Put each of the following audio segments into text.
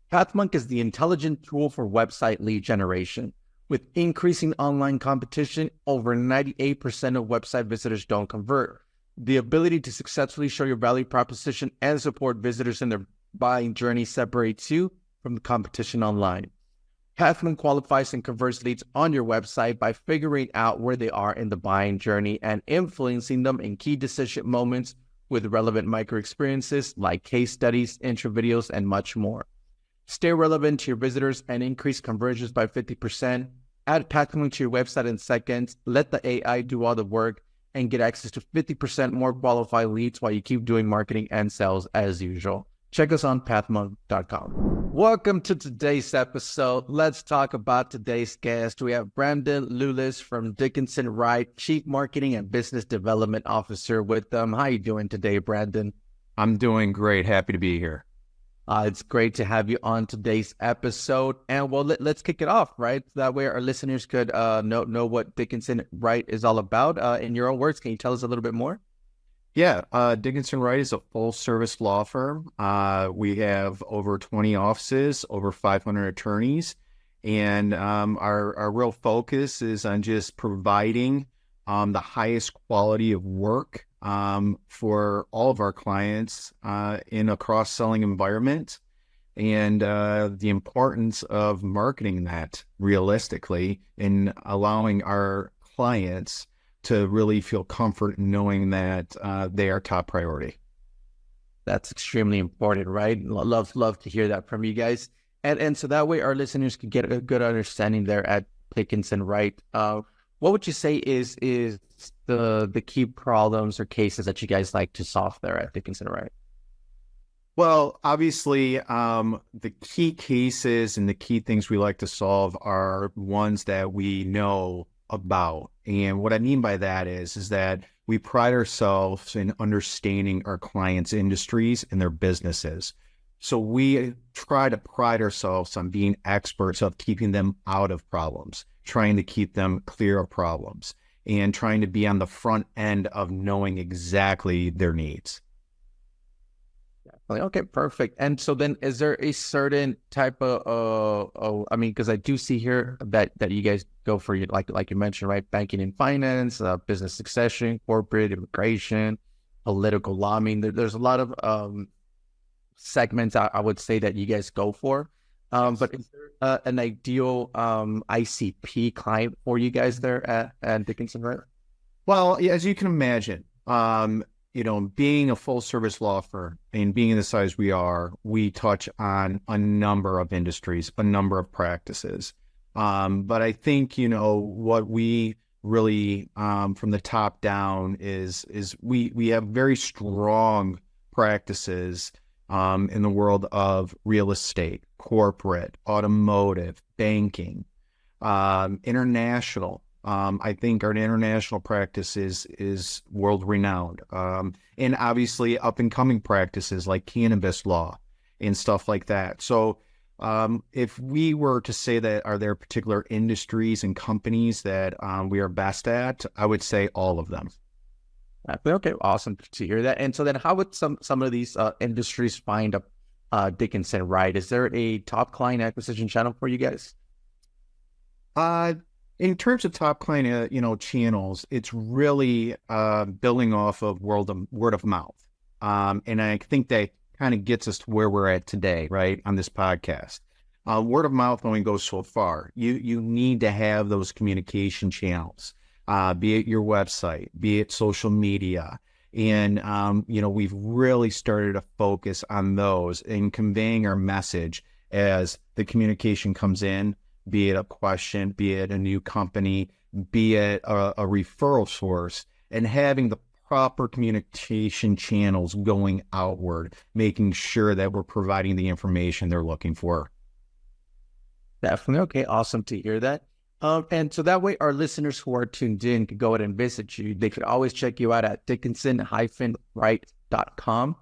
Pathmonk is the intelligent tool for website lead generation. With increasing online competition, over 98% of website visitors don't convert. The ability to successfully show your value proposition and support visitors in their buying journey separates you from the competition online. Pathmonk qualifies and converts leads on your website by figuring out where they are in the buying journey and influencing them in key decision moments with relevant micro experiences like case studies, intro videos, and much more. Stay relevant to your visitors and increase conversions by 50%. Add Pathmonk to your website in seconds. Let the AI do all the work and get access to 50% more qualified leads while you keep doing marketing and sales as usual. Check us on pathmonk.com. Welcome to today's episode. Let's talk about today's guest. We have Brandon Lulis from Dickinson Wright, Chief Marketing and Business Development Officer with them. How are you doing today, Brandon? I'm doing great. Happy to be here. It's great to have you on today's episode. And well, let's kick it off, right? That way our listeners could know what Dickinson Wright is all about. In your own words, can you tell us a little bit more? Yeah, Dickinson Wright is a full-service law firm. We have over 20 offices, over 500 attorneys, and our real focus is on just providing the highest quality of work for all of our clients in a cross-selling environment, and the importance of marketing that realistically and allowing our clients to really feel comfort in knowing that they are top priority. That's extremely important, right? Love to hear that from you guys. And so that way our listeners can get a good understanding there at Dickinson Wright. What would you say is the key problems or cases that you guys like to solve there at Dickinson Wright? Well, obviously, the key cases and the key things we like to solve are ones that we know about. And what I mean by that is that we pride ourselves in understanding our clients' industries and their businesses. So we try to pride ourselves on being experts of keeping them out of problems, trying to keep them clear of problems, and trying to be on the front end of knowing exactly their needs. Okay, perfect. And so then is there a certain type of, because I do see here that you guys go for, like you mentioned, right? Banking and finance, business succession, corporate, immigration, political law. I mean, there's a lot of segments I would say that you guys go for. But is there an ideal ICP client for you guys there at Dickinson Wright? Well, as you can imagine, being a full service law firm and being the size we are, we touch on a number of industries, a number of practices. But I think, what we really, from the top down is we have very strong practices in the world of real estate, corporate, automotive, banking, international. I think our international practice is world-renowned. And obviously up-and-coming practices like cannabis law and stuff like that. So if we were to say that are there particular industries and companies that we are best at, I would say all of them. Okay, awesome to hear that. And so then how would some of these industries find Dickinson Wright? Is there a top client acquisition channel for you guys? In terms of top client, channels, it's really building off of word of mouth. And I think that kind of gets us to where we're at today, right, on this podcast. Word of mouth only goes so far. You need to have those communication channels, be it your website, be it social media. And, we've really started to focus on those and conveying our message as the communication comes in, be it a question, be it a new company, be it a referral source, and having the proper communication channels going outward, making sure that we're providing the information they're looking for. Definitely. Okay, awesome to hear that. And so that way our listeners who are tuned in could go ahead and visit you. They could always check you out at dickinson-wright.com.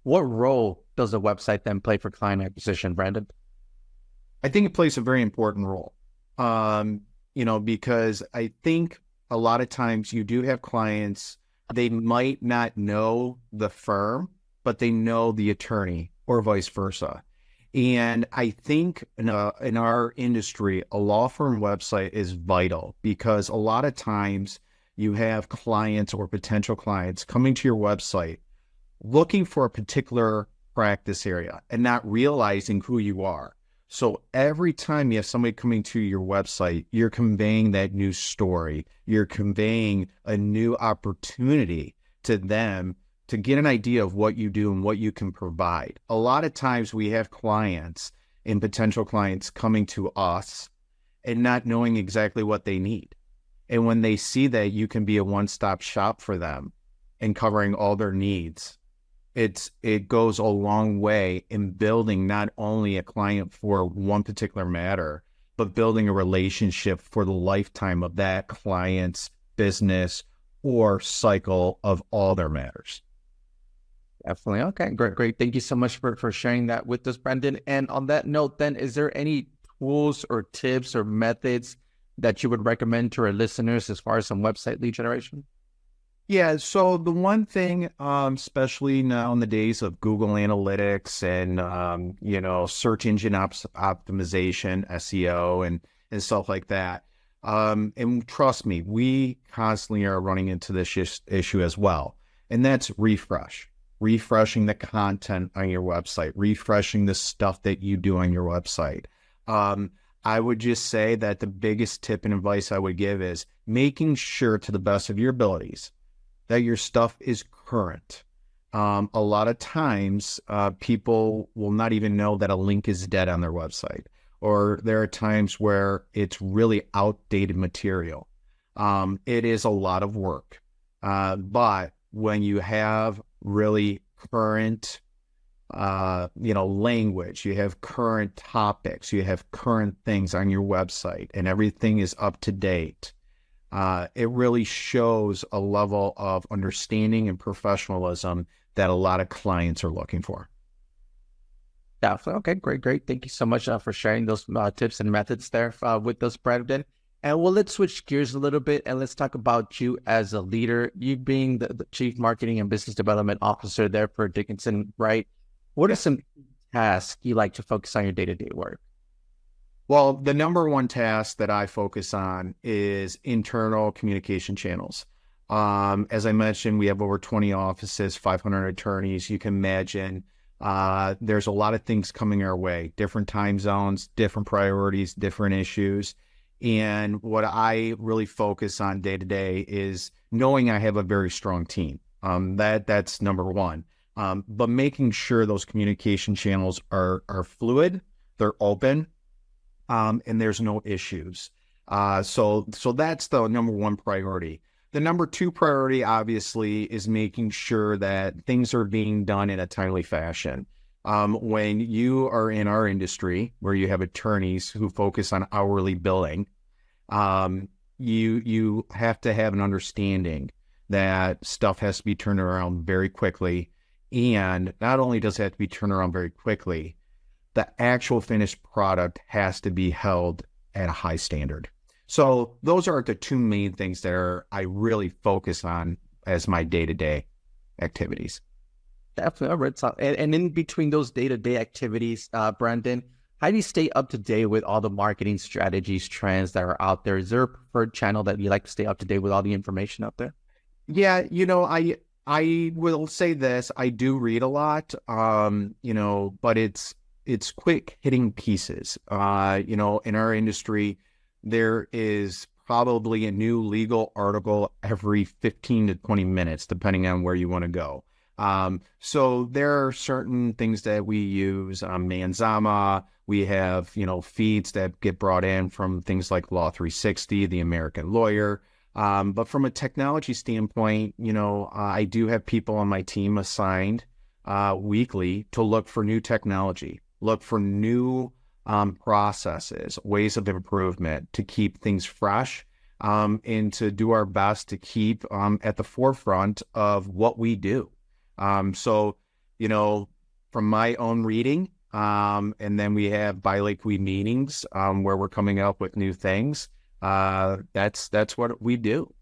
What role does the website then play for client acquisition, Brandon? I think it plays a very important role, because I think a lot of times you do have clients, they might not know the firm, but they know the attorney or vice versa. And I think in our industry, a law firm website is vital because a lot of times you have clients or potential clients coming to your website looking for a particular practice area and not realizing who you are. So every time you have somebody coming to your website, you're conveying that new story. You're conveying a new opportunity to them to get an idea of what you do and what you can provide. A lot of times we have clients and potential clients coming to us and not knowing exactly what they need. And when they see that you can be a one-stop shop for them and covering all their needs, it goes a long way in building not only a client for one particular matter, but building a relationship for the lifetime of that client's business or cycle of all their matters. Definitely. Okay, great. Thank you so much for sharing that with us, Brandon. And on that note, then, is there any tools or tips or methods that you would recommend to our listeners as far as some website lead generation? Yeah, so the one thing, especially now in the days of Google Analytics and, search engine optimization, SEO, and stuff like that. And trust me, we constantly are running into this issue as well. And that's refreshing the content on your website, refreshing the stuff that you do on your website. I would just say that the biggest tip and advice I would give is making sure to the best of your abilities that your stuff is current. A lot of times, people will not even know that a link is dead on their website, or there are times where it's really outdated material. It is a lot of work, but when you have really current, language, you have current topics, you have current things on your website, and everything is up to date. It really shows a level of understanding and professionalism that a lot of clients are looking for. Definitely. Okay, great. Thank you so much for sharing those tips and methods there with us, Brandon. And well, let's switch gears a little bit and let's talk about you as a leader. You being the Chief Marketing and Business Development Officer there for Dickinson Wright. What are some tasks you like to focus on your day-to-day work? Well, the number one task that I focus on is internal communication channels. As I mentioned, we have over 20 offices, 500 attorneys. You can imagine there's a lot of things coming our way, different time zones, different priorities, different issues. And what I really focus on day to day is knowing I have a very strong team. That's number one. But making sure those communication channels are fluid, they're open, and there's no issues. So that's the number one priority. The number two priority, obviously, is making sure that things are being done in a timely fashion. When you are in our industry, where you have attorneys who focus on hourly billing, you have to have an understanding that stuff has to be turned around very quickly. And not only does it have to be turned around very quickly, the actual finished product has to be held at a high standard. So those are the two main things that I really focus on as my day-to-day activities. Definitely. All right. So, and in between those day-to-day activities, Brandon, how do you stay up to date with all the marketing strategies, trends that are out there? Is there a preferred channel that you like to stay up to date with all the information out there? Yeah, I will say this. I do read a lot, but it's quick hitting pieces. In our industry, there is probably a new legal article every 15 to 20 minutes, depending on where you want to go. So there are certain things that we use. Manzama, we have, feeds that get brought in from things like Law 360, The American Lawyer. But from a technology standpoint, I do have people on my team assigned weekly to look for new technology, look for new processes, ways of improvement to keep things fresh, and to do our best to keep at the forefront of what we do. So, from my own reading, and then we have bi-weekly meetings where we're coming up with new things. That's what we do.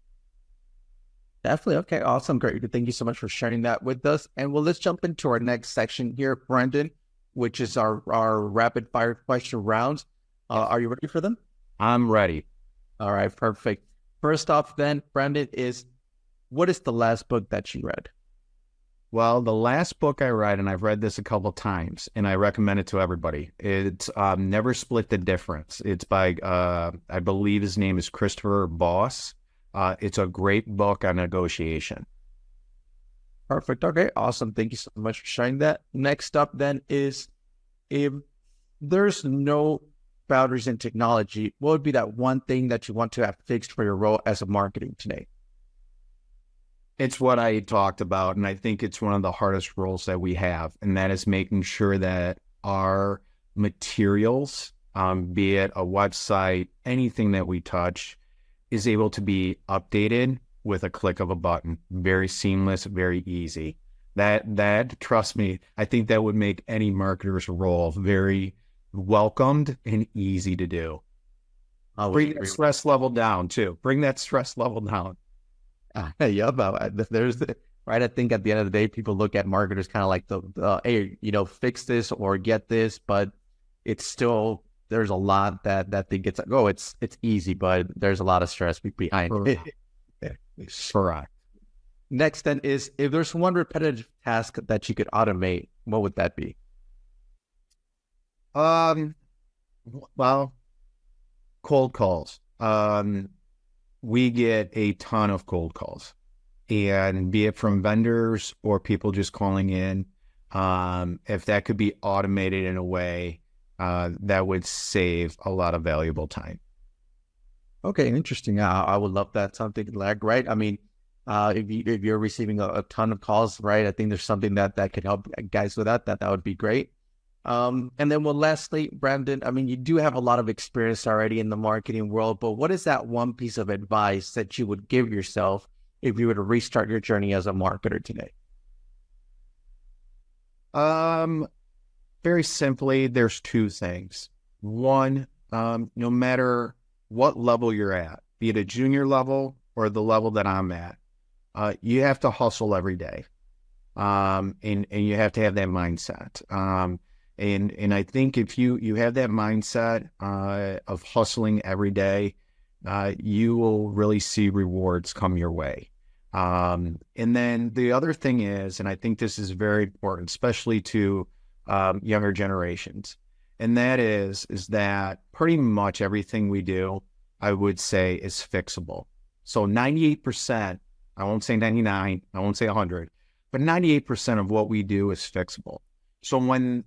Definitely. Okay. Awesome. Great. Thank you so much for sharing that with us. And well, let's jump into our next section here, Brandon. which is our rapid fire question rounds. Are you ready for them? I'm ready. All right, perfect. First off then, Brandon, what is the last book that you read? Well, the last book I read, and I've read this a couple times, and I recommend it to everybody. It's Never Split the Difference. It's by, I believe his name is Christopher Boss. It's a great book on negotiation. Perfect. Okay, awesome. Thank you so much for sharing that. Next up then is, if there's no boundaries in technology, what would be that one thing that you want to have fixed for your role as a marketing today? It's what I talked about, and I think it's one of the hardest roles that we have, and that is making sure that our materials, be it a website, anything that we touch, is able to be updated with a click of a button. Very seamless, very easy. That, trust me, I think that would make any marketer's role very welcomed and easy to do. Bring that stress level down, too. Bring that stress level down. There's right. I think at the end of the day, people look at marketers kind of like hey, fix this or get this, but it's still, there's a lot that they get to go. It's easy, but there's a lot of stress behind it. Correct. Next then is, if there's one repetitive task that you could automate, what would that be? Well, cold calls. We get a ton of cold calls, and be it from vendors or people just calling in. If that could be automated in a way, that would save a lot of valuable time. Okay, interesting. I would love that. Something like, right? I mean, if you're receiving a ton of calls, right? I think there's something that could help guys with that would be great. And then, well, lastly, Brandon, I mean, you do have a lot of experience already in the marketing world, but what is that one piece of advice that you would give yourself if you were to restart your journey as a marketer today? Very simply, there's two things. One, no matter what level you're at, be it a junior level or the level that I'm at, you have to hustle every day. And you have to have that mindset. And I think if you have that mindset of hustling every day, you will really see rewards come your way. And then the other thing is, and I think this is very important, especially to younger generations, and that is that pretty much everything we do, I would say, is fixable. So 98%, I won't say 99, I won't say 100, but 98% of what we do is fixable. So when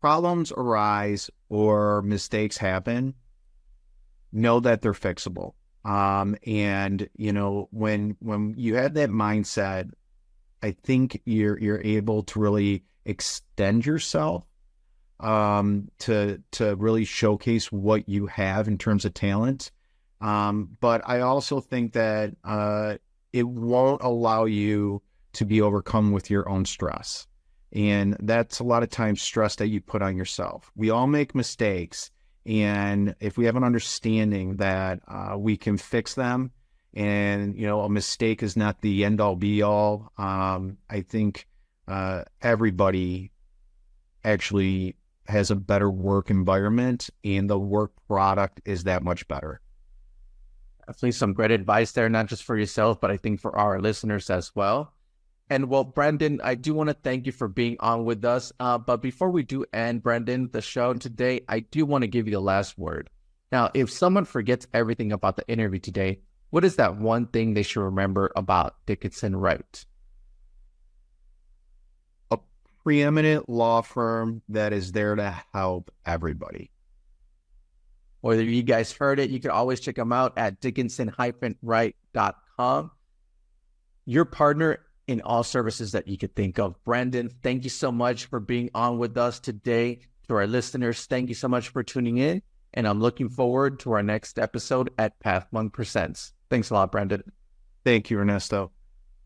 problems arise or mistakes happen, know that they're fixable. And when you have that mindset, I think you're able to really extend yourself, to really showcase what you have in terms of talent. But I also think that it won't allow you to be overcome with your own stress. And that's a lot of times stress that you put on yourself. We all make mistakes. And if we have an understanding that we can fix them, and, a mistake is not the end all be all, I think everybody actually has a better work environment, and the work product is that much better. Definitely some great advice there, not just for yourself, but I think for our listeners as well. And well, Brandon, I do want to thank you for being on with us. But before we do end, Brandon, the show today, I do want to give you the last word. Now, if someone forgets everything about the interview today, what is that one thing they should remember about Dickinson Wright? A preeminent law firm that is there to help everybody. Whether you guys heard it, you can always check them out at dickinson-wright.com. Your partner in all services that you could think of. Brandon, thank you so much for being on with us today. To our listeners, thank you so much for tuning in. And I'm looking forward to our next episode at Path Monk Presents. Thanks a lot, Brandon. Thank you, Ernesto.